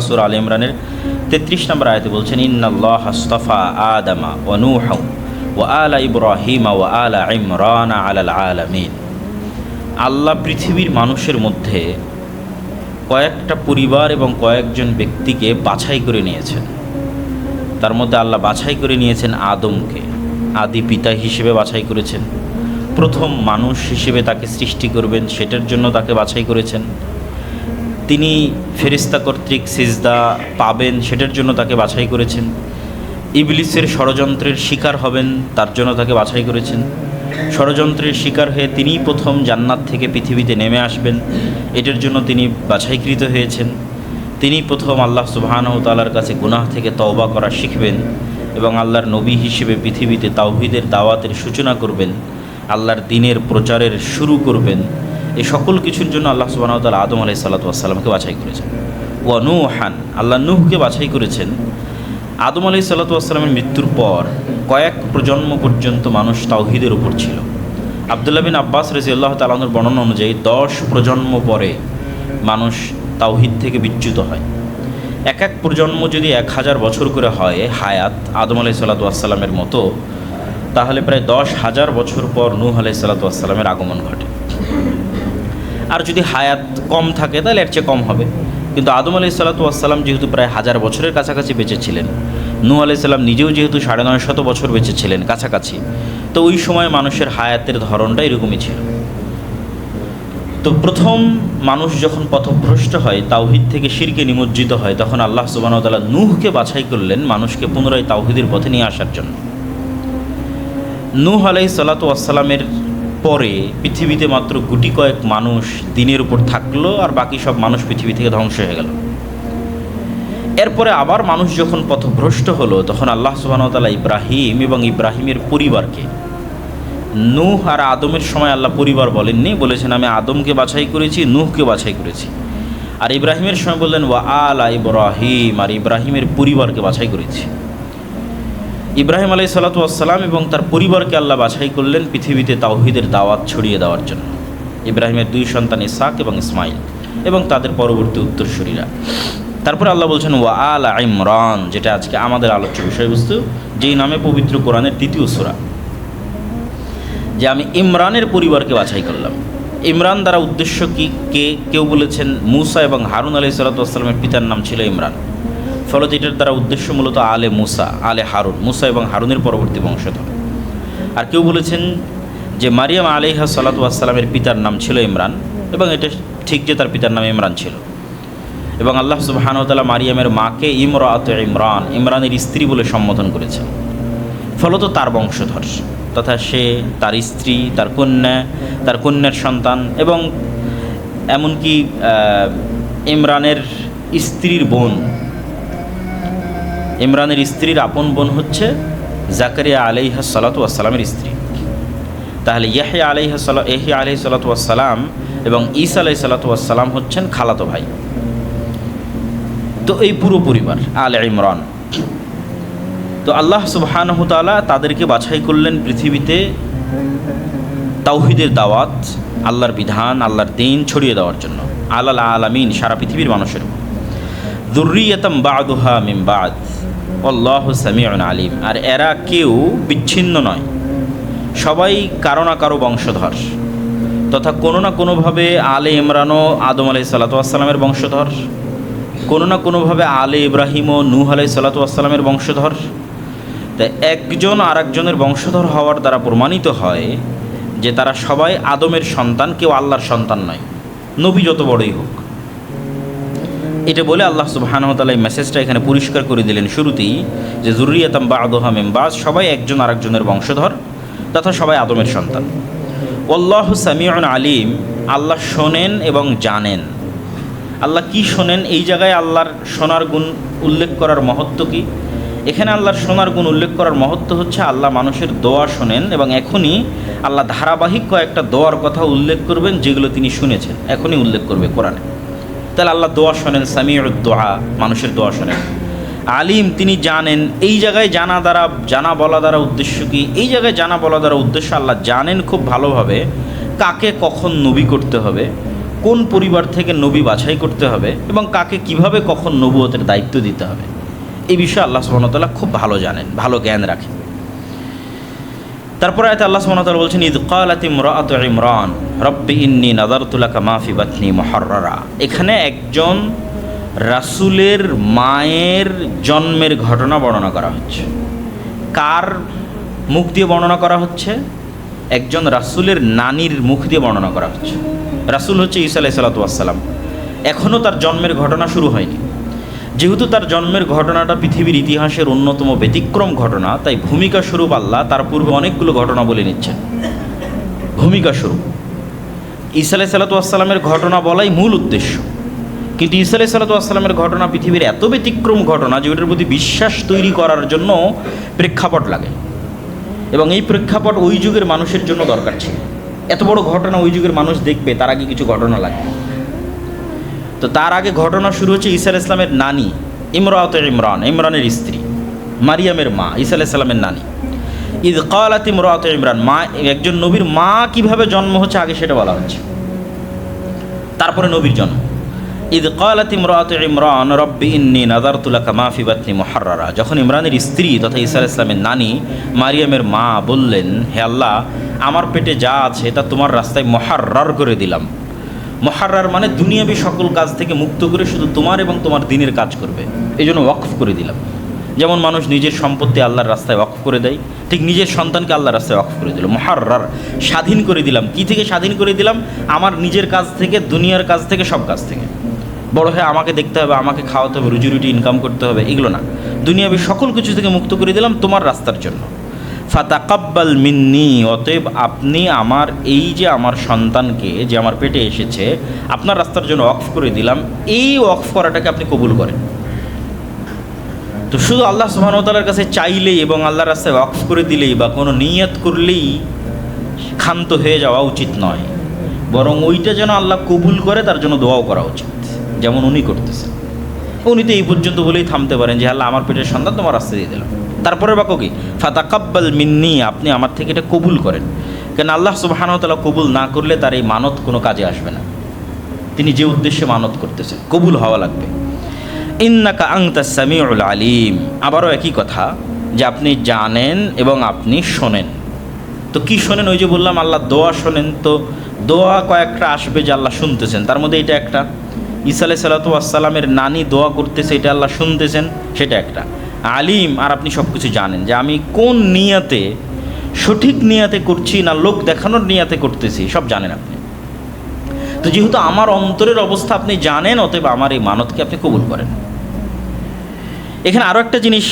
সূরা আলে ইমরানের 33 নম্বর আয়াতে বলছেন, ইন্নাল্লাহা আস্তাফা আদামা ওয়া নূহা ওয়া আলা ইব্রাহিমা ওয়া আলা ইমরান আলাল আলামিন। আল্লাহ পৃথিবীর মানুষের মধ্যে কয়েকটা পরিবার এবং কয়েকজন ব্যক্তিকে বাছাই করে নিয়েছেন। তার মধ্যে আল্লাহ বাছাই করে নিয়েছেন আদমকে, আদি পিতা হিসেবে বাছাই করেছেন। প্রথম মানুষ হিসেবে তাকে সৃষ্টি করবেন, সেটার জন্য তাকে বাছাই করেছেন। তিনি ফেরেশতা কর্তৃক সিজদা পাবেন, সেটার জন্য তাকে বাছাই করেছেন। ইবলিসের ষড়যন্ত্রের শিকার হবেন, তার জন্য তাকে বাছাই করেছেন। ষড়যন্ত্রের শিকার হয়ে তিনিই প্রথম জান্নাত থেকে পৃথিবীতে নেমে আসবেন, এটার জন্য তিনি বাছাইকৃত হয়েছেন। তিনি প্রথম আল্লাহ সুবহানাহু ওয়া তাআলার কাছে গুনাহ থেকে তওবা করা শিখবেন এবং আল্লাহর নবী হিসেবে পৃথিবীতে তাওহীদের দাওয়াতের সূচনা করবেন, আল্লাহর দ্বীনের প্রচারের শুরু করবেন। এই সকল কিছুর জন্য আল্লাহ সুবহানাহু ওয়া তাআলা আদম আলাইহিস সালাতু ওয়াস সালামকে বাছাই করেছেন। ওয়া নূহান, আল্লাহ নূহকে বাছাই করেছেন। আদম আলাইহিস সালাতু ওয়াস সালামের মৃত্যুর পর কয়েক প্রজন্ম পর্যন্ত মানুষ তাওহীদের উপর ছিল। আব্দুল্লাহ বিন আব্বাস রাদিয়াল্লাহু তাআলা আনহুর বর্ণনা অনুযায়ী 10 প্রজন্ম পরে মানুষ তাওহীদ থেকে বিচ্যুত হয়। এক এক প্রজন্ম যদি 1000 বছর করে হয় হায়াত আদম আলাইহিস সালাতু ওয়াস সালামের মতো, তাহলে প্রায় 10,000 বছর পর নূহ আলাইহিস সালাতু ওয়াস সালামের আগমন ঘটে। আর যদি হায়াত কম থাকে তাহলে এর চেয়ে কম হবে। কিন্তু আদম আলাইহিস সালাতু ওয়াস সালাম যেহেতু প্রায় 1000 বছরের কাছাকাছি বেঁচে ছিলেন, নূহ আলাইহিস সালাম নিজেও যেহেতু 950 বছর বেঁচে ছিলেন কাছাকাছি, তো ওই সময় মানুষের হায়াতের ধরনটা এরকমই ছিল। তো প্রথম মানুষ যখন পথভ্রষ্ট হয়, তাওহীদ থেকে শিরকে নিমজ্জিত হয়, তখন আল্লাহ সুবহানাহু ওয়া তাআলা নূহকে বাছাই করলেন মানুষকে পুনরায় তাওহীদের পথে নিয়ে আসার জন্য। নূহ আলাইহিস সালাতু ওয়াস সালামের পরে পৃথিবীতে মাত্র গুটি কয়েক মানুষ দ্বীনের উপর থাকলো, আর বাকি সব মানুষ পৃথিবী থেকে ধ্বংস হয়ে গেল। এরপরে আবার মানুষ যখন পথভ্রষ্ট হলো, তখন আল্লাহ সুবহানাহু ওয়া তাআলা ইব্রাহিম এবং ইব্রাহিমের পরিবারকে, নূহ আর আদমের সময় আল্লাহ পরিবার বলেননি, বলেছেন আমি আদমকে বাছাই করেছি, নূহকে বাছাই করেছি। আর ইব্রাহিমের সময় বললেন ওয়া আলা ইব্রাহিম, আর ইব্রাহিমের পরিবারকে বাছাই করেছি। ইব্রাহিম আলাইহিস সালাতু ওয়াস সালাম এবং তার পরিবারকে আল্লাহ বাছাই করলেন পৃথিবীতে তাওহীদের দাওয়াত ছড়িয়ে দেওয়ার জন্য। ইব্রাহিমের 2 সন্তান ইসহাক এবং ইসমাইল এবং তাদের পরবর্তী উত্তরসূরিরা। তারপরে আল্লাহ বলছেন ওয়া আলা ইমরান, যেটা আজকে আমাদের আলোচ্য বিষয়বস্তু, যেই নামে পবিত্র কোরআনের 2য় সূরা, যে আমি ইমরানের পরিবারকে বাছাই করলাম। ইমরান দ্বারা উদ্দেশ্য কি? কেউ বলেছেন মুসা এবং হারুন আলাইহিস সালাতু ওয়াস সালামের পিতার নাম ছিল ইমরান, ফলত এটার দ্বারা উদ্দেশ্য মূলত আলে মুসা, আলে হারুন, মুসা এবং হারুনের পরবর্তী বংশধর। আর কেউ বলেছেন যে মারিয়াম আলাইহিস সালাতু ওয়াস সালামের পিতার নাম ছিল ইমরান, এবং এটা ঠিক যে তার পিতার নাম ইমরান ছিল। এবং আল্লাহ সুবহানাহু ওয়া তাআলা মারিয়ামের মাকে ইমরাতে ইমরান, ইমরানের স্ত্রী বলে সম্বোধন করেছেন, ফলত তার বংশধর, তথা সে, তার স্ত্রী, তার কন্যা, তার কন্যার সন্তান, এবং এমনকি ইমরানের স্ত্রীর বোন, ইমরানের স্ত্রীর আপন বোন হচ্ছে জাকারিয়া আলাইহিস সালাতু ওয়াস সালামের স্ত্রী। তাহলে ইয়াহইয়া আলাইহিস সালাতু ওয়াস সালাম এবং ঈসা আলাইহিস সালাতু ওয়াস সালাম হচ্ছেন খালাতো ভাই। তো এই পুরো পরিবার আলে ইমরান। তো আল্লাহ সুবহানাহু ওয়া তাআলা তাদেরকে বাছাই করলেন পৃথিবীতে তাওহীদের দাওয়াত, আল্লাহর বিধান, আল্লাহর দ্বীন ছড়িয়ে দেওয়ার জন্য, আলাল আলামিন, সারা পৃথিবীর মানুষের। যুররিয়াতাম বা'দুহা মিন বা'দ আল্লাহু সামিউন আলিম, আর এরা কেউ বিচ্ছিন্ন নয়, সবাই কারো না কারো বংশধর, তথা কোনো না কোনোভাবে আলে ইমরানও আদম আলাইহিস সালাতু ওয়াস সালামের বংশধর, কোনো না কোনোভাবে আলে ইব্রাহিমও নূহ আলাইহিস সালাতু ওয়াস সালামের বংশধর। তাই একজন আর একজনের বংশধর হওয়ার দ্বারা প্রমাণিত হয় যে তারা সবাই আদমের সন্তান, কেউ আল্লাহর সন্তান নয়, নবী যত বড়ই হোক। এটা বলে আল্লাহ সুবহানাহু ওয়া তাআলা এই মেসেজটা এখানে পরিষ্কার করে দিলেন শুরুতেই, যে যুররিয়াতাম বা'দুহা মিন বা'দ, সবাই একজন আরেকজনের বংশধর, তথা সবাই আদমের সন্তান। আল্লাহু সামিউন আলিম, আল্লাহ শোনেন এবং জানেন। আল্লাহ কি শোনেন? এই জায়গায় আল্লাহর শোনার গুণ উল্লেখ করার মহত্ব কি? এখানে আল্লাহর শোনার গুণ উল্লেখ করার মহত্ব হচ্ছে আল্লাহ মানুষের দোয়া শোনেন, এবং এখনই আল্লাহ ধারাবাহিক কয়েকটা দোয়ার কথা উল্লেখ করবেন যেগুলো তিনি শুনেছেন, এখনই উল্লেখ করবে কোরআনে। তাহলে আল্লাহ দোয়া শোনেন, সামিউদ দোয়া, মানুষের দোয়া শোনেন। আলিম, তিনি জানেন। এই জায়গায় জানা বলা দ্বারা উদ্দেশ্য কি? এই জায়গায় জানা বলা দ্বারা উদ্দেশ্য আল্লাহ জানেন খুব ভালোভাবে কাকে কখন নবী করতে হবে, কোন পরিবার থেকে নবী বাছাই করতে হবে এবং কাকে কিভাবে কখন নবুয়তের দায়িত্ব দিতে হবে, এই বিষয়ে আল্লাহ সুবহানাহু ওয়া তাআলা খুব ভালো জানেন, ভালো জ্ঞান রাখেন। তারপরে আয়াতে আল্লাহ সুবহানাহু ওয়া তাআলা বলছেন, ইয ক্বালাত ইমরাআতু ইমরান রব্বি ইন্নী নাযারতু লাকা মা ফি বাতনি মুহাররারা। এখানে একজন রাসূলের মায়ের জন্মের ঘটনা বর্ণনা করা হচ্ছে। কার মুখ দিয়ে বর্ণনা করা হচ্ছে? একজন রাসূলের নানির মুখ দিয়ে বর্ণনা করা হচ্ছে। রাসূল হচ্ছে ঈসা আলাইহিস সালাতু ওয়াস সালাম। এখনও তার জন্মের ঘটনা শুরু হয়নি। যেহেতু তার জন্মের ঘটনাটা পৃথিবীর ইতিহাসের অন্যতম ব্যতিক্রম ঘটনা, তাই ভূমিকা স্বরূপ আল্লাহ তার পূর্বে অনেকগুলো ঘটনা বলে নিচ্ছেন। ভূমিকা স্বরূপ ঈসা আলাইহিস সালাতু ওয়াস সালামের ঘটনা বলাই মূল উদ্দেশ্য। কিন্তু ঈসা আলাইহিস সালাতু ওয়াস সালামের ঘটনা পৃথিবীর এত ব্যতিক্রম ঘটনা যে ওটার প্রতি বিশ্বাস তৈরি করার জন্য প্রেক্ষাপট লাগে, এবং এই প্রেক্ষাপট ওই যুগের মানুষের জন্য দরকার ছিল। এত বড় ঘটনা ওই যুগের মানুষ দেখবে, তার আগে কিছু ঘটনা লাগবে। তো তার আগে ঘটনা শুরু হচ্ছে ঈসা আলাইহিস সালামের নানি ইমরাআত ইমরান, ইমরানের স্ত্রী, মারিয়ামের মা, ঈসা আলাইহিস সালামের নানি। ইয ক্বালাত ইমরাআত ইমরান, মা, একজন নবীর মা কিভাবে জন্ম হচ্ছে আগে সেটা বলা হচ্ছে, তারপরে নবীর জন্ম। ইয ক্বালাত ইমরাআত ইমরান রব্বি ইন্নী নাযারতু লাকা মা ফি বাতনি মুহাররারা। যখন ইমরানের স্ত্রী তথা ঈসা আলাইহিস সালামের নানি মারিয়ামের মা বললেন, হে আল্লাহ, আমার পেটে যা আছে তা তোমার রাস্তায় মুহাররার করে দিলাম। মুহাররার মানে দুনিয়াবী সকল কাজ থেকে মুক্ত করে শুধু তোমার এবং তোমার দ্বীনের কাজ করবে, এই জন্য ওয়াকফ করে দিলাম। যেমন মানুষ নিজের সম্পত্তি আল্লাহর রাস্তায় ওয়াকফ করে দেয়, ঠিক নিজের সন্তানকে আল্লাহর রাস্তায় ওয়াকফ করে দিল। মুহাররার, স্বাধীন করে দিলাম। কি থেকে স্বাধীন করে দিলাম? আমার নিজের কাজ থেকে, দুনিয়ার কাজ থেকে, সব কাজ থেকে। বড় হয়ে আমাকে দেখতে হবে, আমাকে খাওয়াতে হবে, রুজি রুটি ইনকাম করতে হবে, এগুলো না। দুনিয়াবী সকল কিছু থেকে মুক্ত করে দিলাম তোমার রাস্তার জন্য। ফাতাকাব্বাল মিন্নি, অতএব আপনি আমার এই যে আমার সন্তানকে যে আমার পেটে এসেছে আপনার রাস্তার জন্য ওয়াকফ করে দিলাম, এই ওয়াকফ করাটাকে আপনি কবুল করেন। তো শুধু আল্লাহ সুবহানাহু ওয়া তাআলার কাছে চাইলেই এবং আল্লাহর রাস্তায় ওয়াকফ করে দিলেই বা কোনো নিয়ত করলেই ক্ষান্ত হয়ে যাওয়া উচিত নয়, বরং ওইটা যেন আল্লাহ কবুল করে তার জন্য দোয়াও করা উচিত, যেমন উনি করতেছেন। উনি তো এই পর্যন্ত বলেই থামতে পারেন যে আল্লাহ, আমার পেটের সন্তান তোমার রাস্তা দিয়ে দিলাম। তারপরে বাক্য কি? ফাতাকাব্বাল মিন্নি, আপনি আমার থেকে এটা কবুল করেন। কেন আল্লাহ সুবহানাহু ওয়া তাআলা কবুল না করলে তার এই মানত কোনো কাজে আসবে না। তিনি যে উদ্দেশ্যে মানত করতেছেন কবুল হওয়া লাগবে। ইন্নাকা আনতাস সামিউল আলিম, আবারও একই কথা যে আপনি জানেন এবং আপনি শোনেন। তো কি শোনেন? ওই যে বললাম আল্লাহ দোয়া শোনেন, তো দোয়া কয়েকটা আসবে যে আল্লাহ শুনতেছেন, তার মধ্যে এটা একটা। ঈসা আলাইহিস সালাতু ওয়াস সালামের নানি দোয়া করতেছে, এটা আল্লাহ শুনতেছেন, সেটা একটা। আলিম, আর আপনি সব কিছু জানেন যে আমি কোন নিয়াতে, সঠিক নিয়াতে করছি না লোক দেখানোর নিয়াতে করতেছি, সব জানেন আপনি। তো যেহেতু আমার অন্তরের অবস্থা আপনি জানেন, অতএব আমার এই মানতকে আপনি কবুল করেন। এখানে আরও একটা জিনিস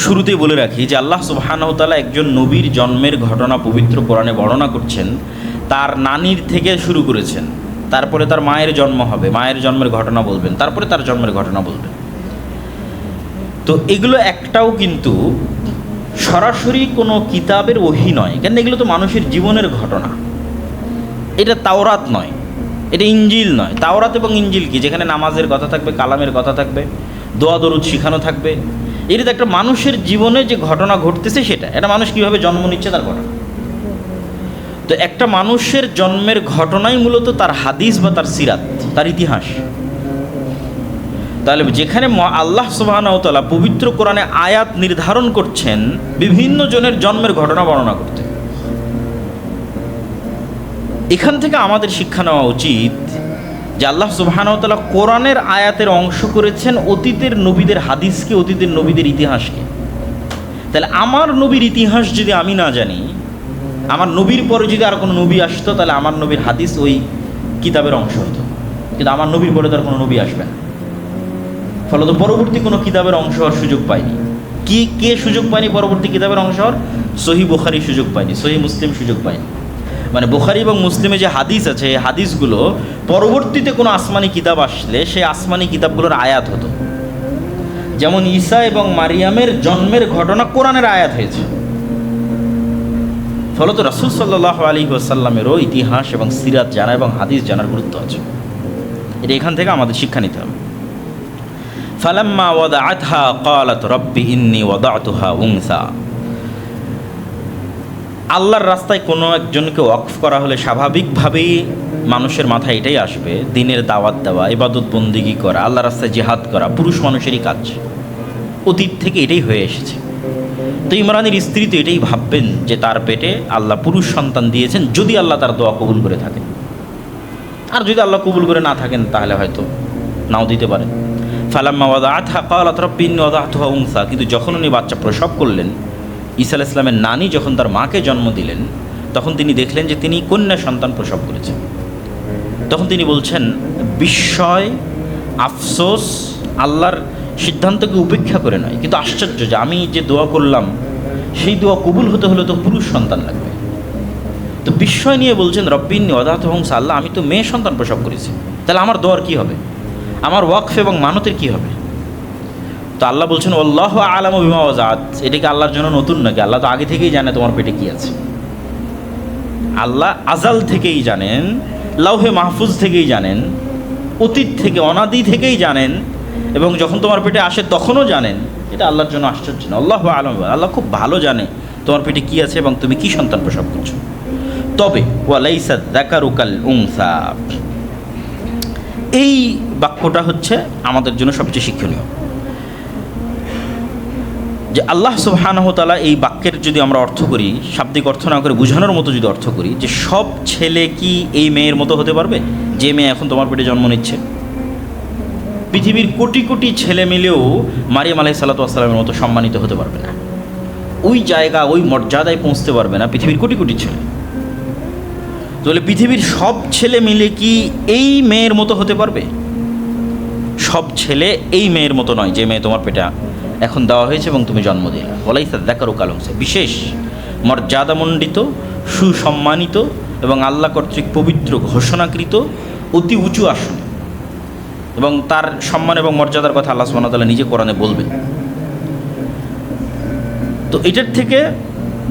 শুরুতেই বলে রাখি যে আল্লাহ সুবহানাহু ওয়া তাআলা একজন নবীর জন্মের ঘটনা পবিত্র কোরআনে বর্ণনা করছেন। তার নানির থেকে শুরু করেছেন, তারপরে তার মায়ের জন্ম হবে, মায়ের জন্মের ঘটনা বলবেন, তারপরে তার জন্মের ঘটনা বলবেন। তো এগুলো একটাও কিন্তু সরাসরি কোনো কিতাবের ওহী নয়, কেন এগুলো তো মানুষের জীবনের ঘটনা। এটা তাওরাত নয়, এটা ইঞ্জিল নয়। তাওরাত এবং ইঞ্জিল কি? যেখানে নামাজের কথা থাকবে, কালামের কথা থাকবে, দোয়া দরুদ শিখানো থাকবে। এটা তো একটা মানুষের জীবনে যে ঘটনা ঘটতেছে সেটা, এটা মানুষ কীভাবে জন্ম নিচ্ছে তার ঘটনা। তো একটা মানুষের জন্মের ঘটনাই মূলত তার হাদিস বা তার সিরাত, তার ইতিহাস। তাহলে যেখানে আল্লাহ সুবহানাহু ওয়া তাআলা পবিত্র কোরআনে আয়াত নির্ধারণ করছেন বিভিন্ন জনের জন্মের ঘটনা বর্ণনা করতে, এখান থেকে আমাদের শিক্ষা নেওয়া উচিত যে আল্লাহ সুবহানাহু ওয়া তাআলা কোরআনের আয়াতের অংশ করেছেন অতীতের নবীদের হাদিসকে, অতীতের নবীদের ইতিহাসকে। তাহলে আমার নবীর ইতিহাস যদি আমি না জানি, আমার নবীর পরে যদি আর কোনো নবী আসতো, তাহলে আমার নবীর হাদিস ওই কিতাবের অংশ হতো। কিন্তু আমার নবীর পরে তার কোনো নবী আসবে না, ফলত পরবর্তী কোনো কিতাবের অংশ হওয়ার সুযোগ পায়নি। কে সুযোগ পায়নি পরবর্তী কিতাবের অংশ হওয়ার? সহিহ বুখারী সুযোগ পায়নি, সহিহ মুসলিম সুযোগ পায়নি। মানে বুখারী এবং মুসলিমে যে হাদিস আছে, এই হাদিসগুলো পরবর্তীতে কোনো আসমানি কিতাব আসলে সেই আসমানি কিতাবগুলোর আয়াত হতো। যেমন ঈসা এবং মারিয়ামের জন্মের ঘটনা কোরআনের আয়াত হয়েছে। ফলত রাসূল সাল্লাল্লাহু আলাইহি ওয়াসাল্লামেরও ইতিহাস এবং সিরাত জানা এবং হাদিস জানার গুরুত্ব আছে। এটা এখান থেকে আমাদের শিক্ষা নিতে হবে। ফালাম্মা ওয়াদাআতহা ক্বালাত রব্বি ইন্নী ওয়াদাতুহা উনসা। আল্লাহর রাস্তায় কোনো একজনকে ওয়াকফ করা হলে স্বাভাবিকভাবেই মানুষের মাথায় এটাই আসবে, দিনের দাওয়াত দেওয়া, ইবাদত বন্দিগি করা, আল্লাহ রাস্তায় জিহাদ করা পুরুষ মানুষেরই কাজ, অতীত থেকে এটাই হয়ে এসেছে। তো ইমরানের স্ত্রী তো এটাই ভাববেন যে তার পেটে আল্লাহ পুরুষ সন্তান দিয়েছেন, যদি আল্লাহ তার দোয়া কবুল করে থাকেন। আর যদি আল্লাহ কবুল করে না থাকেন তাহলে হয়তো নাও দিতে পারেন। ফালাম্মা ওয়াদাআতহা ক্বালাত রাব্বি ইন্নী ওয়াদা'তুহা উনসা, কিন্তু যখন উনি বাচ্চা প্রসব করলেন, ঈসা আলাইহিস সালামের নানি যখন তার মাকে জন্ম দিলেন, তখন তিনি দেখলেন যে তিনি কন্যা সন্তান প্রসব করেছেন। তখন তিনি বলছেন, বিস্ময়, আফসোস, আল্লাহর সিদ্ধান্তকে উপেক্ষা করে নয়, কিন্তু আশ্চর্য যে আমি যে দোয়া করলাম সেই দোয়া কবুল হতে হলে তো পুরুষ সন্তান লাগবে। তো বিস্ময় নিয়ে বলছেন, রব্বি ইন্নী ওয়াদা'তুহা উনসা, আল্লাহ আমি তো মেয়ে সন্তান প্রসব করেছি, তাহলে আমার দোয়ার কী হবে, আমার ওয়াকফ এবং মানতের কী হবে? তো আল্লাহ বলছেন, আল্লাহু আ'লামু বিমা ওয়াজাত, এটা কি আল্লাহর জন্য নতুন নাকি? আল্লাহ তো আগে থেকেই জানে তোমার পেটে কী আছে। আল্লাহ আজাল থেকেই জানেন, লাউহে মাহফুজ থেকেই জানেন, অতীত থেকে অনাদি থেকেই জানেন, এবং যখন তোমার পেটে আসে তখনও জানেন। এটা আল্লাহর জন্য আশ্চর্য না। আল্লাহু আ'লামু, আল্লাহ খুব ভালো জানে তোমার পেটে কী আছে এবং তুমি কী সন্তান প্রসব করছো। তবে ওয়ালাইসা যাকারু কাল উনসা, এই বাক্যটা হচ্ছে আমাদের জন্য সবচেয়ে শিক্ষণীয়, যে আল্লাহ সুবহানাহু ওয়া তাআলা এই বাক্যের যদি আমরা অর্থ করি, শাব্দিক অর্থ না করে বোঝানোর মতো যদি অর্থ করি, যে সব ছেলে কি এই মেয়ের মতো হতে পারবে যে মেয়ে এখন তোমার পেটে জন্ম নিচ্ছে? পৃথিবীর কোটি কোটি ছেলে মিলেও মারিয়াম আলাইহিস সালাতু ওয়াস সালামের মতো সম্মানিত হতে পারবে না, ওই জায়গা ওই মর্যাদায় পৌঁছতে পারবে না পৃথিবীর কোটি কোটি ছেলে। তাহলে পৃথিবীর সব ছেলে মিলে কি এই মেয়ের মতো হতে পারবে? সব ছেলে এই মেয়ের মতো নয় যে মেয়ে তোমার পেটে এখন দেওয়া হয়েছে এবং তুমি জন্ম দিলে। ওয়ালাইসা যাকারু কাল উনসা, বিশেষ মর্যাদামণ্ডিত, সুসম্মানিত এবং আল্লাহ কর্তৃক পবিত্র ঘোষণাকৃত অতি উঁচু আসন, এবং তার সম্মান এবং মর্যাদার কথা আল্লাহ সুবহানাহু ওয়া তাআলা নিজে কোরআনে বলবেন। তো এটার থেকে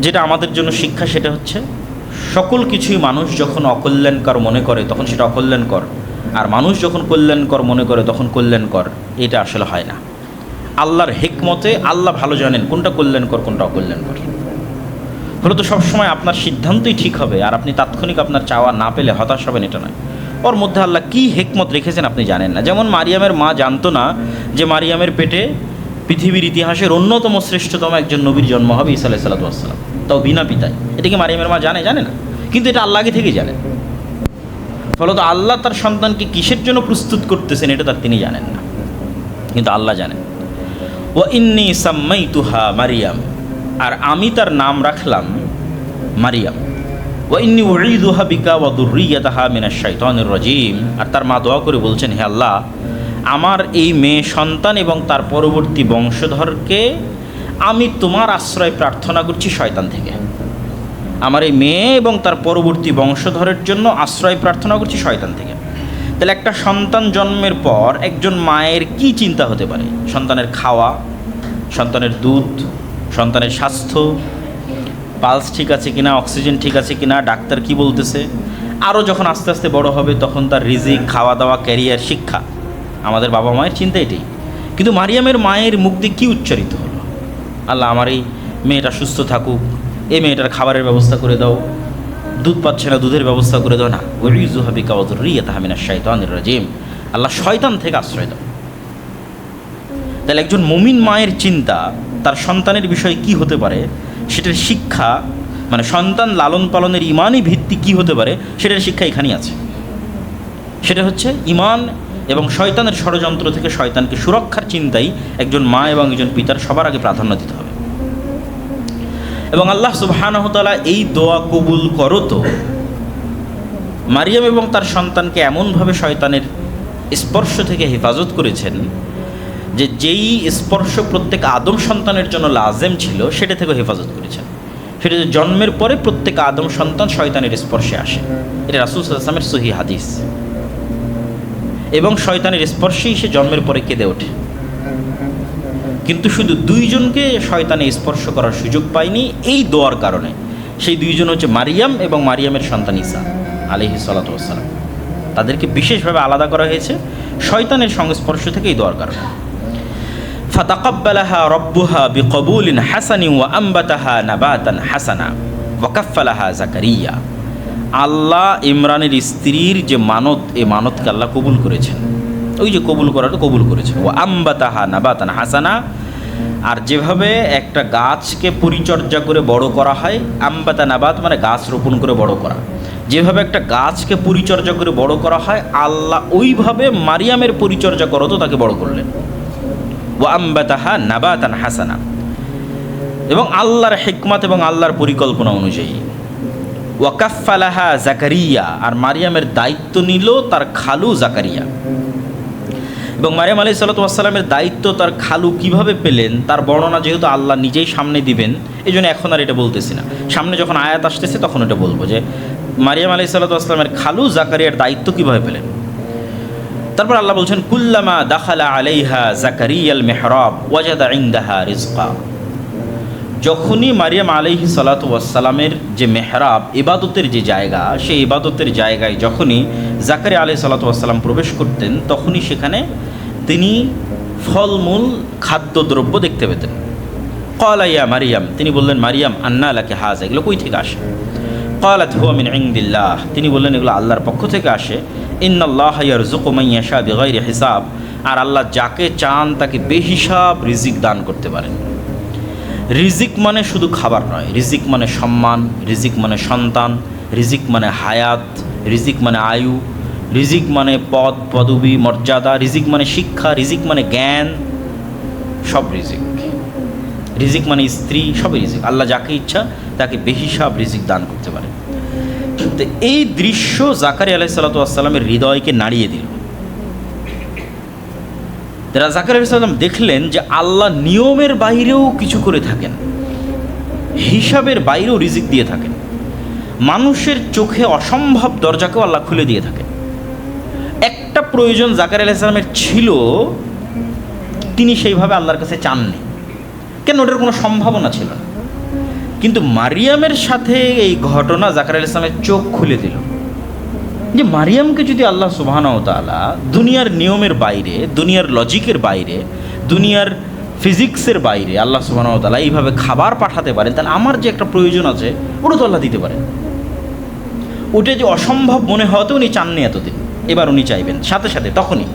যেটা আমাদের জন্য শিক্ষা, সেটা হচ্ছে সকল কিছুই মানুষ যখন অকল্যাণকর মনে করে তখন সেটা অকল্যাণকর, আর মানুষ যখন কল্যাণকর মনে করে তখন কল্যাণকর। এটা আসলে হয় না। আল্লাহর হিকমতে আল্লাহ ভালো জানেন কোনটা কল্যাণকর কোনটা অকল্যাণকর। হলে তো সবসময় আপনার সিদ্ধান্তই ঠিক হবে, আর আপনি তাৎক্ষণিক আপনার চাওয়া না পেলে হতাশ হবেন, এটা নয়। ওর মধ্যে আল্লাহ কী হিকমত রেখেছেন আপনি জানেন না। যেমন মারিয়ামের মা জানতো না যে মারিয়ামের পেটে পৃথিবীর ইতিহাসের অন্যতম শ্রেষ্ঠতম একজন নবীর জন্ম হবে, ঈসা আলাইহিস সালাতু ওয়াস সালাম, তাও বিনা পিতায়। এটা কি মারিয়ামের মা জানে? জানে না। কিন্তু এটা আল্লাহ আগে থেকেই জানেন। ফলত আল্লাহ তার সন্তানকে কিসের জন্য প্রস্তুত করতেছেন এটা তার তিনি জানেন না, কিন্তু আল্লাহ জানেন। ওয়া ইন্নী সাম্মাইতুহা মারিয়াম, আর আমি তার নাম রাখলাম মারিয়াম। ওয়া ইন্নী উঈযুহা বিকা ওয়া যুররিয়াতাহা মিনাশ শাইতানির রাজীম, আর তার মা দোয়া করে বলছেন, হে আল্লাহ, আমার এই মেয়ে সন্তান এবং তার পরবর্তী বংশধরকে আমি তোমার আশ্রয় প্রার্থনা করছি শয়তান থেকে। আমার এই মেয়ে এবং তার পরবর্তী বংশধরের জন্য আশ্রয় প্রার্থনা করছি শয়তান থেকে। তাহলে একটা সন্তান জন্মের পর একজন মায়ের কি চিন্তা হতে পারে? সন্তানের খাওয়া, সন্তানের দুধ, সন্তানের স্বাস্থ্য, পালস ঠিক আছে কিনা, অক্সিজেন ঠিক আছে কিনা, ডাক্তার কি বলতেছে। আরও যখন আস্তে আস্তে বড় হবে তখন তার রিজিক, খাওয়া দাওয়া, ক্যারিয়ার, শিক্ষা। আমাদের বাবা মায়ের চিন্তা এটাই। কিন্তু মারিয়ামের মায়ের মুখ দিয়ে কী উচ্চারিত হলো? আল্লাহ, আমার এই মেয়েটা সুস্থ থাকুক, এই মেয়েটার খাবারের ব্যবস্থা করে দাও, দুধ পাচ্ছে না দুধের ব্যবস্থা করে দাও। না, উঈযুহা বিকা ওয়া যুররিয়াতাহা মিনাশ শাইতানির রাজীম, আল্লাহ শয়তান থেকে আশ্রয় দাও। তাহলে একজন মুমিন মায়ের চিন্তা তার সন্তানের বিষয়ে কি হতে পারে, সেটার শিক্ষা, মানে সন্তান লালন পালনের ইমানই ভিত্তি কি হতে পারে সেটার শিক্ষা এখানেই আছে। সেটা হচ্ছে ইমান এবং শয়তানের ষড়যন্ত্র থেকে শয়তানকে সুরক্ষার চিন্তাই একজন মা এবং একজন পিতার সবার আগে প্রাধান্য দিতে হবে। এবং আল্লাহ সুবহানাহু ওয়া তাআলা এই দোয়া কবুল করো তো মারিয়াম এবং তার সন্তানকে এমনভাবে শয়তানের স্পর্শ থেকে হেফাজত করেছেন যে যেই স্পর্শ প্রত্যেক আদম সন্তানের জন্য লাজেম ছিল সেটা থেকে হেফাজত করেছেন। সেটা যে জন্মের পরে প্রত্যেক আদম সন্তান শয়তানের স্পর্শে আসে, এটা রাসূল সাল্লাল্লাহু আলাইহি ওয়াসাল্লামের সহিহ হাদিস। এবং শয়তানের স্পর্শেই সে জন্মের পরে কেঁদে ওঠে। কিন্তু শুধু দুইজনকে শয়তানে স্পর্শ করার সুযোগ পায়নি এই দোয়ার কারণে। সেই দুইজন হচ্ছে মারিয়াম এবং মারিয়ামের সন্তান ঈসা আলাইহিস সালাতু ওয়াস সালাম। তাদেরকে বিশেষভাবে আলাদা করা হয়েছে শয়তানের সংস্পর্শ থেকে এই দোয়ার কারণে। ফাতাকাব্বালাহা রাব্বুহা বিকবুলিন হাসানিন ওয়া আনবাতাহা নাবাতান হাসানা ওয়া কাফফালাহা যাকারিয়া। আল্লাহ ইমরানের স্ত্রীর যে মানত, এই মানতকে আল্লাহ কবুল করেছেন। ওই যে কবুল করাটা কবুল করেছেন। ও আম্বাতাহা নাবাতান হাসানা, আর যেভাবে একটা গাছকে পরিচর্যা করে বড় করা হয়, আম্বাতা নাবাত মানে গাছ রোপণ করে বড় করা, যেভাবে একটা গাছকে পরিচর্যা করে বড় করা হয়, আল্লাহ ওইভাবে মারিয়ামের পরিচর্যা করতো, তাকে বড় করলেন। ও আম্বাতাহা নাবাতান হাসানা, এবং আল্লাহর হিকমত এবং আল্লাহর পরিকল্পনা অনুযায়ী। ওয়াকাফালাহা জাকারিয়া, আর মারিয়ামের দায়িত্ব নিল তার খালু জাকারিয়া। এবং মারিয়াম আলাইহিস সালাতু ওয়াস সালামের দায়িত্ব তার খালু কিভাবে পেলেন তার বর্ণনা যেহেতু আল্লাহ নিজেই সামনে দিবেন, এই জন্য এখন আর এটা বলতেছি না, সামনে যখন আয়াত আসতেছে তখন এটা বলবো যে মারিয়াম আলাইহিস সালাতু ওয়াস সালামের খালু জাকারিয়ার দায়িত্ব কিভাবে পেলেন। তারপর আল্লাহ বলছেন কুল্লামা দাখালা আলাইহা জাকারিয়াল মিহরাব ওয়াজাদা ইনদাহা রিজকা, যখনই মারিয়াম আলাইহিস সালাতু ওয়াস সালামের যে মেহরাব, ইবাদতের যে জায়গা, সেই ইবাদতের জায়গায় যখনই জাকারিয়া আলাইহিস সালাতু ওয়াস সালাম প্রবেশ করতেন, তখনই সেখানে তিনি ফলমূল খাদ্যদ্রব্য দেখতে পেতেন। ক্বালা ইয়া মারিয়াম, তিনি বললেন মারিয়াম আন্না লাকি হাযা, এগুলো কই থেকে আসে? ক্বালাত হুয়া মিন ইনদিল্লাহ, তিনি বললেন এগুলো আল্লাহর পক্ষ থেকে আসে। ইন্নাল্লাহা ইয়ারযুকু মান ইয়াশা বিগাইরি হিসাব, আর আল্লাহ যাকে চান তাকে বেহিসাব রিজিক দান করতে পারেন। রিজিক মানে শুধু খাবার নয়, রিজিক মানে সম্মান, রিজিক মানে সন্তান, রিজিক মানে হায়াত, রিজিক মানে আয়ু, রিজিক মানে পদ পদবি মর্যাদা, রিজিক মানে শিক্ষা, রিজিক মানে জ্ঞান, সব রিজিক। রিজিক মানে স্ত্রী, সবই রিজিক। আল্লাহ যাকে ইচ্ছা তাকে বেহিসাব রিজিক দান করতে পারে। তো এই দৃশ্য জাকারিয়া আলাইহিস সালাতু ওয়াস সালামের হৃদয়কে নাড়িয়ে দিল। জাকারিয়া আলাইহিস সালাম দেখলেন যে আল্লাহ নিয়মের বাইরেও কিছু করে থাকেন, হিসাবের বাইরেও রিজিক দিয়ে থাকেন, মানুষের চোখে অসম্ভব দরজাকেও আল্লাহ খুলে দিয়ে থাকেন। একটা প্রয়োজন জাকারিয়া আলাইহিস সালামের ছিল, তিনি সেইভাবে আল্লাহর কাছে চাননি, কেন? ওটার কোনো সম্ভাবনা ছিল না। কিন্তু মারিয়ামের সাথে এই ঘটনা জাকারিয়া আলাইহিস সালামের চোখ খুলে দিল যে মারিয়ামকে যদি আল্লাহ সুবহানাহু ওয়া তাআলা দুনিয়ার নিয়মের বাইরে, দুনিয়ার লজিকের বাইরে, দুনিয়ার ফিজিক্সের বাইরে আল্লাহ সুবহানাহু ওয়া তাআলা এইভাবে খাবার পাঠাতে পারেন, তাহলে আমার যে একটা প্রয়োজন আছে ওটা তো আল্লাহ দিতে পারেন। ওটা যে অসম্ভব মনে হওয়াতে উনি চাননি এতদিন, এবার উনি চাইবেন সাথে সাথে। তখনই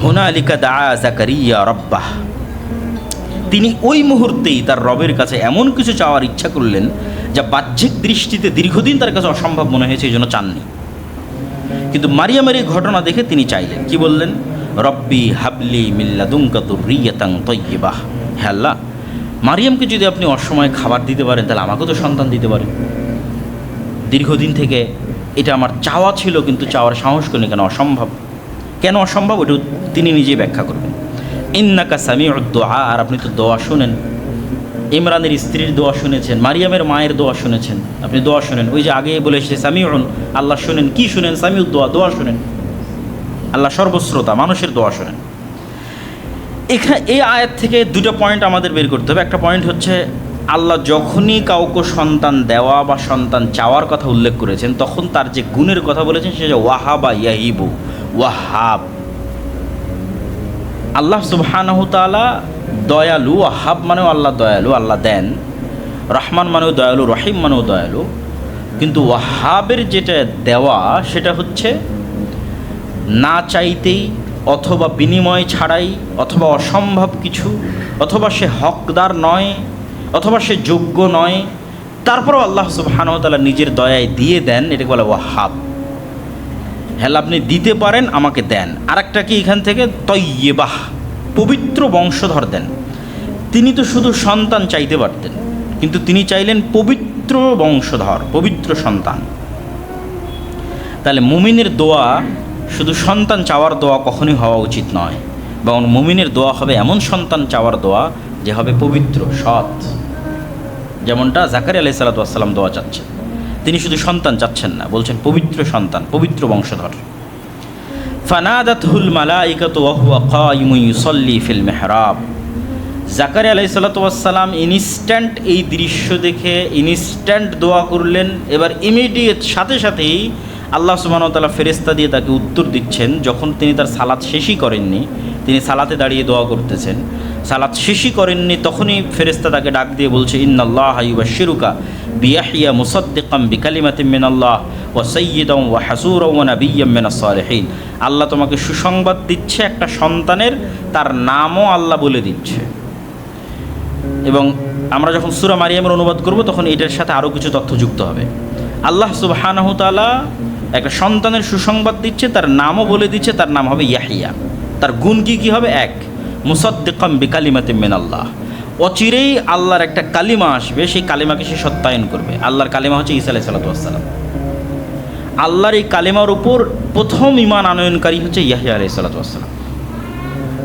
হুনালিকা দাআ জাকারিয়া রাব্বাহ, তিনি ওই মুহূর্তেই তার রবের কাছে এমন কিছু চাওয়ার ইচ্ছা করলেন যা বাহ্যিক দৃষ্টিতে দীর্ঘদিন তার কাছে অসম্ভব মনে হয়েছে, এই জন্য চাননি। কিন্তু মারিয়ামের এই ঘটনা দেখে তিনি চাইলেন, কি বললেন? রব্বি হাবলি মিন লাদুনকা যুররিয়াতান তাইয়্যিবাহ, হে আল্লাহ, মারিয়ামকে যদি আপনি অসময়ে খাবার দিতে পারেন তাহলে আমাকেও তো সন্তান দিতে পারেন। দীর্ঘদিন থেকে এটা আমার চাওয়া ছিল, কিন্তু চাওয়ার সাহস করিনি, কেন? অসম্ভব। কেন অসম্ভব? ওটা তিনি নিজেই ব্যাখ্যা করবেন। ইন্নাকা সামিউদ দুআ, আর আপনি তো দোয়া শুনেন। ইমরানের স্ত্রীর দোয়া শুনেছেন, মারিয়ামের মায়ের দোয়া শুনেছেন, আপনি দোয়া শুনেন। ওই যে আগে বলে এসেছে সামিউন, আল্লাহ শুনেন। কি শুনেন? সামিউদ দোয়া, দোয়া শুনেন। আল্লাহ সর্বশ্রোতা, মানুষের দোয়া শুনেন। এখানে এই আয়াত থেকে দুটো পয়েন্ট আমাদের বের করতে হবে। একটা পয়েন্ট হচ্ছে আল্লাহ যখনই কাউকে সন্তান দেওয়া বা সন্তান চাওয়ার কথা উল্লেখ করেছেন, তখন তার যে গুণের কথা বলেছেন সেটা ওয়াহাবা ইয়াহিবু, ওয়াহাব। আল্লাহ সুবহানাহু তাআলা দয়ালু, ওয়াহাব মানেও আল্লাহ দয়ালু, আল্লাহ দেন। রহমান মানেও দয়ালু, রহিম মানেও দয়ালু। কিন্তু ওয়াহাবের যেটা দেওয়া সেটা হচ্ছে না চাইতেই, অথবা বিনিময় ছাড়াই, অথবা অসম্ভব কিছু, অথবা সে হকদার নয়, অথবা সে যোগ্য নয়, তারপরেও আল্লাহ সুবহানাহু ওয়া তাআলা নিজের দয়ায় দিয়ে দেন, এটাকে বলে ওয়াহাব। হ্যাঁ, আপনি দিতে পারেন, আমাকে দেন। আরেকটা কি এখান থেকে? তয়্যিবাহ, পবিত্র বংশধর দেন। তিনি তো শুধু সন্তান চাইতে পারতেন, কিন্তু তিনি চাইলেন পবিত্র বংশধর, পবিত্র সন্তান। তাহলে মুমিনের দোয়া শুধু সন্তান চাওয়ার দোয়া কখনোই হওয়া উচিত নয়, বরং মুমিনের দোয়া হবে এমন সন্তান চাওয়ার দোয়া যে হবে পবিত্র, সৎ। যেমনটা জাকারিয়া আলাইহিস সালাতু ওয়াস সালাম দোয়া চাচ্ছেন, তিনি শুধু সন্তান চাচ্ছেন না, বলছেন পবিত্র সন্তান, পবিত্র বংশধর। ফানাদাতহুল মালাইকাতু ওয়া হুয়া কায়িমুন ইউসাল্লি ফিল মিহরাব, জাকারিয়া আলাইহিস সালাতু ওয়াস সালাম ইনস্ট্যান্ট এই দৃশ্য দেখে ইনস্ট্যান্ট দোয়া করলেন। এবার ইমিডিয়েট সাথে সাথেই আল্লাহ সুবহানাহু ওয়া তাআলা ফেরেশতা দিয়ে তাকে উত্তর দিচ্ছেন। যখন তিনি তার সালাত শেষই করেননি, তিনি সালাতে দাঁড়িয়ে দোয়া করতেছেন, সালাত শেষই করেননি, তখনই ফেরেশতা তাকে ডাক দিয়ে বলছে ইন্নাল্লাহা ইউবাশশিরুকা বিয়াহইয়া মুসাদ্দিকাম বিকালিমাতিন মিনাল্লাহ ওয়া সাইয়্যিদান ওয়া হাসূরান ওয়া নাবিয়্যাম মিনাস সালিহিন। আল্লাহ তোমাকে সুসংবাদ দিচ্ছে একটা সন্তানের, তার নামও আল্লাহ বলে দিচ্ছে। এবং আমরা যখন সূরা মারিয়ামের অনুবাদ করব তখন এটার সাথে আরও কিছু তথ্য যুক্ত হবে। আল্লাহ সুবহানাহু ওয়া তাআলা একটা সন্তানের সুসংবাদ দিচ্ছে, তার নামও বলে দিচ্ছে, তার নাম হবে ইয়াহইয়া। তার গুণ কী হবে? এক, মুসাদ্দিকাম বিকালিমাতিন মিনাল্লাহ, অচিরেই আল্লাহর একটা কালিমা আসবে, সেই কালিমাকে সে সত্যায়ন করবে। আল্লাহর কালিমা হচ্ছে ঈসা আলাইহিস সালাতু ওয়াস সালাম। আল্লাহর এই কালিমার উপর প্রথম ঈমান আনয়নকারী হচ্ছে ইয়াহইয়া আলাইহিস সালাতু ওয়াস সালাম।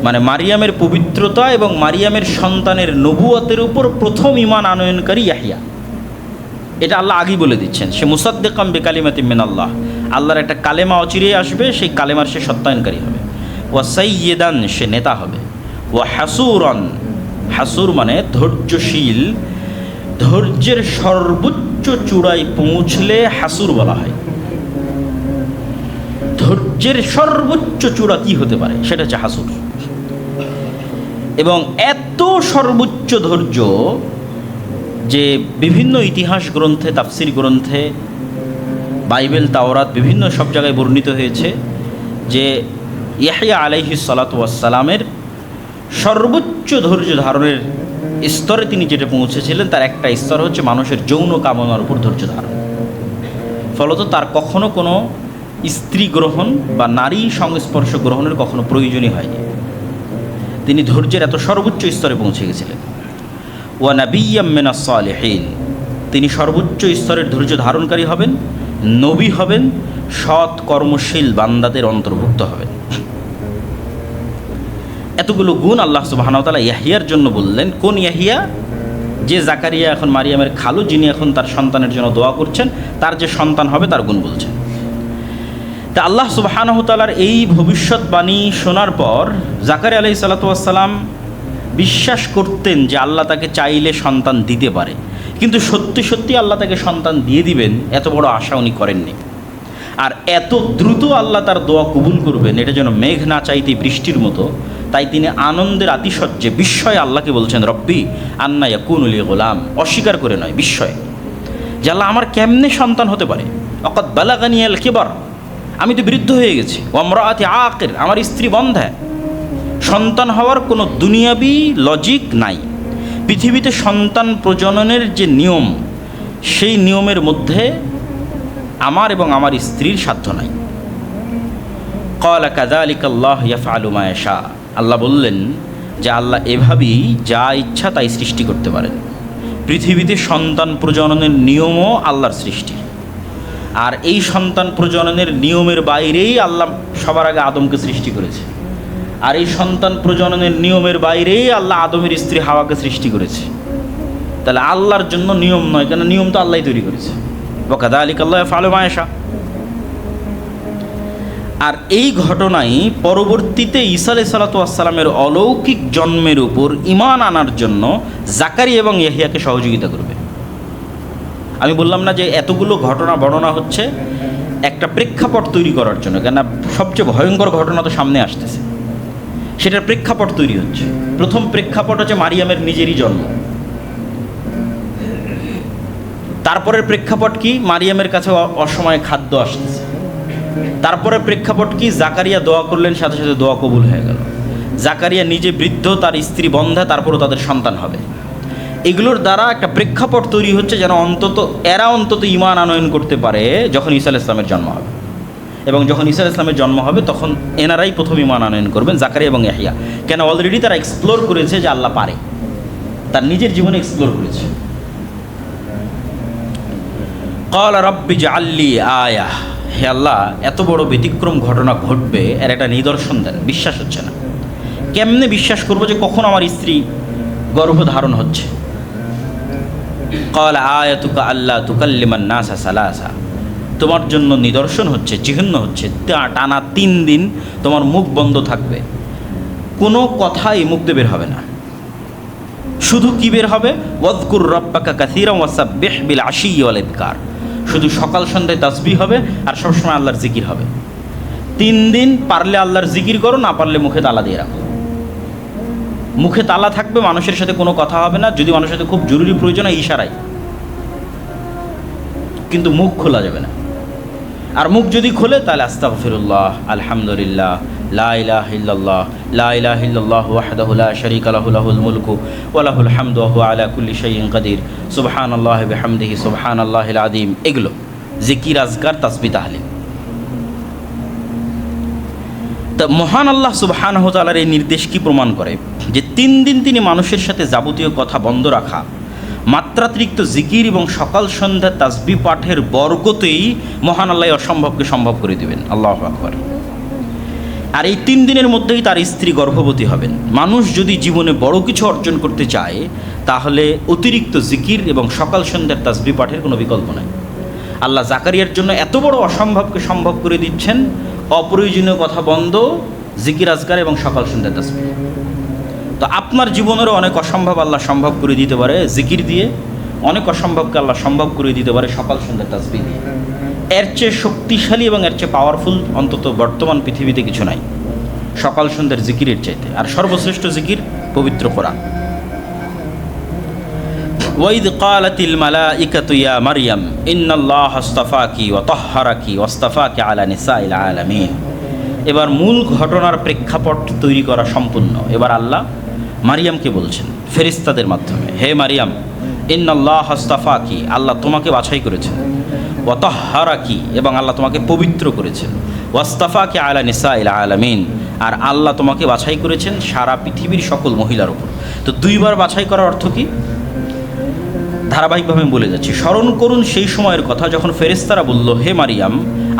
মানে মারিয়ামের পবিত্রতা এবং মারিয়ামের সন্তানের নবুয়তের উপর প্রথম ঈমান আনয়নকারী ইয়াহইয়া। এটা আল্লাহ আগেই বলে দিচ্ছেন, সে মুসাদ্দিকাম বিকালিমাতিন মিনাল্লাহ, আল্লাহর একটা কালেমা অচিরেই আসবে, সেই কালেমার সে সত্যায়নকারী হবে। ওয়া সাইয়্যিদান, সে নেতা হবে। ওয়া হাসূরান, হাসুর মানে ধৈর্যশীল, ধৈর্যের সর্বোচ্চ চূড়ায় পৌঁছলে হাসুর বলা হয়। ধৈর্যের সর্বোচ্চ চূড়া কি হতে পারে? সেটা হচ্ছে হাসুর। এবং এত সর্বোচ্চ ধৈর্য যে বিভিন্ন ইতিহাস গ্রন্থে, তাফসির গ্রন্থে, বাইবেল, তাওরাত, বিভিন্ন সব জায়গায় বর্ণিত হয়েছে যে ইয়াহইয়া আলাইহিস সালাতু ওয়াস সালামের সর্বোচ্চ ধৈর্য ধারণের স্তরে তিনি যেটা পৌঁছেছিলেন, তার একটা স্তর হচ্ছে মানুষের যৌন কামনার উপর ধৈর্য ধারণ। ফলত তার কখনো কোনো স্ত্রী গ্রহণ বা নারী সংস্পর্শ গ্রহণের কখনো প্রয়োজনই হয়নি। তিনি ধৈর্যের এত সর্বোচ্চ স্তরে পৌঁছে গেছিলেন। ওয়া নাবিয়্যাম মিনাস সালিহিন, তিনি সর্বোচ্চ স্তরের ধৈর্য ধারণকারী হবেন, নবী হবেন, সৎ কর্মশীল বান্দাদের অন্তর্ভুক্ত হবেন। এতগুলো গুণ আল্লাহ সুবহানাহু ওয়া তাআলা ইয়াহইয়ার জন্য বললেন। কোন ইয়াহইয়া? যে জাকারিয়া এখন মারিয়ামের খালু, যিনি এখন তার সন্তানের জন্য দোয়া করছেন, তার যে সন্তান হবে তার গুণ বলছেন। তা আল্লাহ সুবহানাহু ওয়া তাআলার এই ভবিষ্যৎবাণী শোনার পর জাকারিয়া আলাইহিস সালাতু ওয়াস সালাম বিশ্বাস করতেন যে আল্লাহ তাকে চাইলে সন্তান দিতে পারে, কিন্তু সত্যি সত্যি আল্লাহ তাকে সন্তান দিয়ে দিবেন এত বড় আশা উনি করেননি। আর এত দ্রুত আল্লাহ তার দোয়া কবুল করবেন, এটা যেন মেঘ না চাইতেই বৃষ্টির মতো। তাই তিনি আনন্দের আতিশয্যে বিস্ময়ে আল্লাহকে বলছেন, রব্বি আন্না ইয়াকুনু লি গোলাম, অস্বীকার করে নয়, বিস্ময়ে, যে আল্লাহ আমার কেমনে সন্তান হতে পারে। অকাদ বালাগানিয়াল কিবার, আমি তো বৃদ্ধ হয়ে গেছি। ওয়ামরাআতি আকির, আমার স্ত্রী বন্ধ্যা। সন্তান হওয়ার কোনো দুনিয়াবি লজিক নাই। পৃথিবীতে সন্তান প্রজননের যে নিয়ম, সেই নিয়মের মধ্যে আমার এবং আমার স্ত্রীর সাধ্য নাই। ক্বালা কাযালিকা আল্লাহু ইয়াফআলু মা ইয়াশা, আল্লাহ বললেন যে আল্লাহ এভাবেই যা ইচ্ছা তাই সৃষ্টি করতে পারেন। পৃথিবীতে সন্তান প্রজননের নিয়মও আল্লাহর সৃষ্টি। আর এই সন্তান প্রজননের নিয়মের বাইরেই আল্লাহ সবার আগে আদমকে সৃষ্টি করেছে। আর এই সন্তান প্রজননের নিয়মের বাইরেই আল্লাহ আদমের স্ত্রী হাওয়াকে সৃষ্টি করেছে। তাহলে আল্লাহর জন্য নিয়ম নয়, কেন নিয়ম তো আল্লাহই তৈরি করেছে। ওয়া কাযালিকা আল্লাহু ইয়াফআলু মা ইয়াশা। আর এই ঘটনাই পরবর্তীতে ঈসা আলাইহিস সালাতু ওয়াস সালামের অলৌকিক জন্মের উপর ঈমান আনার জন্য জাকারিয়া এবং ইয়াহইয়াকে সহযোগিতা করবে। আমি বললাম না যে এতগুলো ঘটনা বর্ণনা হচ্ছে একটা প্রেক্ষাপট তৈরি করার জন্য, কেন সবচেয়ে ভয়ঙ্কর ঘটনা তো সামনে আসতেছে, সেটার প্রেক্ষাপট তৈরি হচ্ছে। প্রথম প্রেক্ষাপট হচ্ছে মারিয়ামের নিজেরই জন্ম। তারপরের প্রেক্ষাপট কি? মারিয়ামের কাছে অসময়ে খাদ্য আসতেছে। তারপরে প্রেক্ষাপট কি? জাকারিয়া দোয়া করলেন, সাথে সাথে দোয়া কবুল হয়ে গেল। জাকারিয়া নিজে বৃদ্ধ, তার স্ত্রী বন্ধ্যা, তারপরও তাদের সন্তান হবে। এগুলোর দ্বারা একটা প্রেক্ষাপট তৈরি হচ্ছে যেন এরা অন্তত ঈমান আনয়ন করতে পারে যখন ঈসা আলাইহিস সালামের জন্ম হবে। এবং যখন ঈসা আলাইহিস সালামের জন্ম হবে তখন এনারাই প্রথম ঈমান আনয়ন করবেন, জাকারিয়া এবং ইয়াহইয়া। কেন? অলরেডি তারা এক্সপ্লোর করেছে যে আল্লাহ পারে, তার নিজের জীবনে এক্সপ্লোর করেছে। ক্বালা রাব্বি জাআল্লি আয়া, হে আল্লাহ এত বড় ব্যতিক্রম ঘটনা ঘটবে, এর একটা নিদর্শন দেন। বিশ্বাস হচ্ছে না। কেমনে বিশ্বাস করবো যে কখন আমার স্ত্রী গর্ভধারণ হচ্ছে? ক্বালা আয়াতুকা আল্লা তুকাল্লিমান নাসা সালাসা, তোমার জন্য নিদর্শন হচ্ছে, চিহ্ন হচ্ছে, টানা 3 দিন তোমার মুখ বন্ধ থাকবে, কোনো কথাই মুখ দিয়ে বের হবে না। শুধু কি বের হবে? ওয়াযকুর রাব্বাকা কাসীরান ওয়াসাব্বিহ বিল আশিয়্যি ওয়াল ইবকার, শুধু সকাল সন্ধ্যায় তাসবিহ হবে আর সবসময় আল্লাহর জিকির হবে। 3 দিন পারলে আল্লাহর জিকির করো, না পারলে মুখে তালা দিয়ে রাখো। মুখে তালা থাকবে, মানুষের সাথে কোনো কথা হবে না, যদি মানুষের সাথে খুব জরুরি প্রয়োজন হয় ইশারায়, কিন্তু মুখ খোলা যাবে না। আর মুখ যদি খোলে তাহলে আস্তাগফিরুল্লাহ, আলহামদুলিল্লাহ, লা ইলাহা ইল্লাল্লাহ, লা ইলাহা ইল্লাল্লাহু ওয়াহদাহু লা শারীকা লাহু, লাহুল মুলকু ওয়া লাহুল হামদু ওয়া হুয়া আলা কুল্লি শাইইন কাদির, সুবহানাল্লাহি বিহামদিহি, সুবহানাল্লাহিল আযীম। এগুলো জিকির, আজকার, তাসবিহ, তাহলিল। তা মহান আল্লাহ সুবহানাহু ওয়া তাআলার এই নির্দেশ কি প্রমাণ করে? যে 3 দিন তিনি মানুষের সাথে যাবতীয় কথা বন্ধ রাখা, মাত্রাতিরিক্ত জিকির এবং সকাল সন্ধ্যা তাসবিহ পাঠের বরকতেই মহান আল্লাহ অসম্ভবকে সম্ভব করে দেবেন। আল্লাহু আকবার। আর এই 3 দিনের মধ্যেই তার স্ত্রী গর্ভবতী হবেন। মানুষ যদি জীবনে বড় কিছু অর্জন করতে চায় তাহলে অতিরিক্ত জিকির এবং সকাল সন্ধ্যার তাসবিহ পাঠের কোনো বিকল্প নাই। আল্লাহ জাকারিয়ার জন্য এত বড় অসম্ভবকে সম্ভব করে দিচ্ছেন। অপ্রয়োজনীয় কথা বন্ধ, জিকির, আজকার এবং সকাল সন্ধ্যার তাসবিহ। তো আপনার জীবনেরও অনেক অসম্ভব আল্লাহ সম্ভব করে দিতে পারে জিকির দিয়ে, অনেক অসম্ভবকে আল্লাহ সম্ভব করে দিতে পারে সকাল সন্ধ্যার তাসবিহ দিয়ে। এর চেয়ে শক্তিশালী এবং এর চেয়ে পাওয়ারফুল অন্তত বর্তমান পৃথিবীতে কিছু নাই সকাল সন্ধ্যার জিকিরের চাইতে। আর সর্বশ্রেষ্ঠ জিকির পবিত্র কোরআন। ওয়াইদ ক্বালাতিল মালাইকাতু ইয়া মারইয়াম ইন্নাল্লাহা আসতাফাকি ওয়া তাহহারাকি ওয়াসতাফাকি আলা নিসাইল আলামিন। এবার মূল ঘটনার প্রেক্ষাপট তৈরি করা সম্পূর্ণ। এবার আল্লাহ মারিয়ামকে বলছেন ফেরেশতাদের মাধ্যমে, হে মারিয়াম, ইন্নাল্লাহা আসতাফাকি, আল্লাহ তোমাকে বাছাই করেছেন, ওয়া তাহহারাকি, এবং আল্লাহ তোমাকে পবিত্র করেছেন, ওয়াসতাফাকি আলা নিসাইল আলামিন, আর আল্লাহ তোমাকে বাছাই করেছেন সারা পৃথিবীর সকল মহিলার উপর। তো 2 বার বাছাই করার অর্থ কি? ধারাবাহিকভাবে বলে যাচ্ছি। স্মরণ করুন সেই সময়ের কথা যখন ফেরেশতারা বলল, হে মারিয়াম,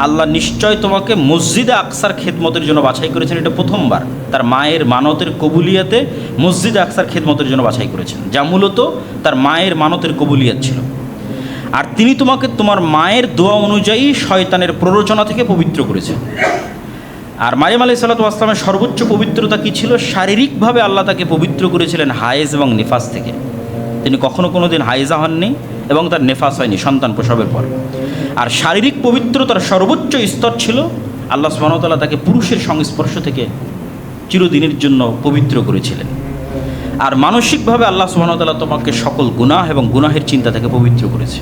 আল্লাহ নিশ্চয় তোমাকে মসজিদে আকসার খেদমতের জন্য বাছাই করেছেন। এটা প্রথমবার তার মায়ের মানতের কবুলিয়াতে মসজিদে আকসার খেদমতের জন্য বাছাই করেছেন, যা মূলত তার মায়ের মানতের কবুলিয়াত ছিল। আর তিনি তোমাকে তোমার মায়ের দোয়া অনুযায়ী শয়তানের প্ররোচনা থেকে পবিত্র করেছেন। আর মারিয়াম আলাইহিস সালাতু ওয়াস সালামের সর্বোচ্চ পবিত্রতা কী ছিল? শারীরিকভাবে আল্লাহ তাকে পবিত্র করেছিলেন হায়েজ এবং নিফাস থেকে। তিনি কোনো দিন হাইজা হননি এবং তার নেফাস হয়নি সন্তান প্রসবের পর। আর শারীরিক পবিত্রতার সর্বোচ্চ স্তর ছিল আল্লাহ সুবহানাহু ওয়া তাআলা তাকে পুরুষের সংস্পর্শ থেকে চিরদিনের জন্য পবিত্র করেছিলেন। আর মানসিকভাবে আল্লাহ সুবহানাহু ওয়া তাআলা তোমাকে সকল গুনাহ এবং গুনাহের চিন্তা থেকে পবিত্র করেছে।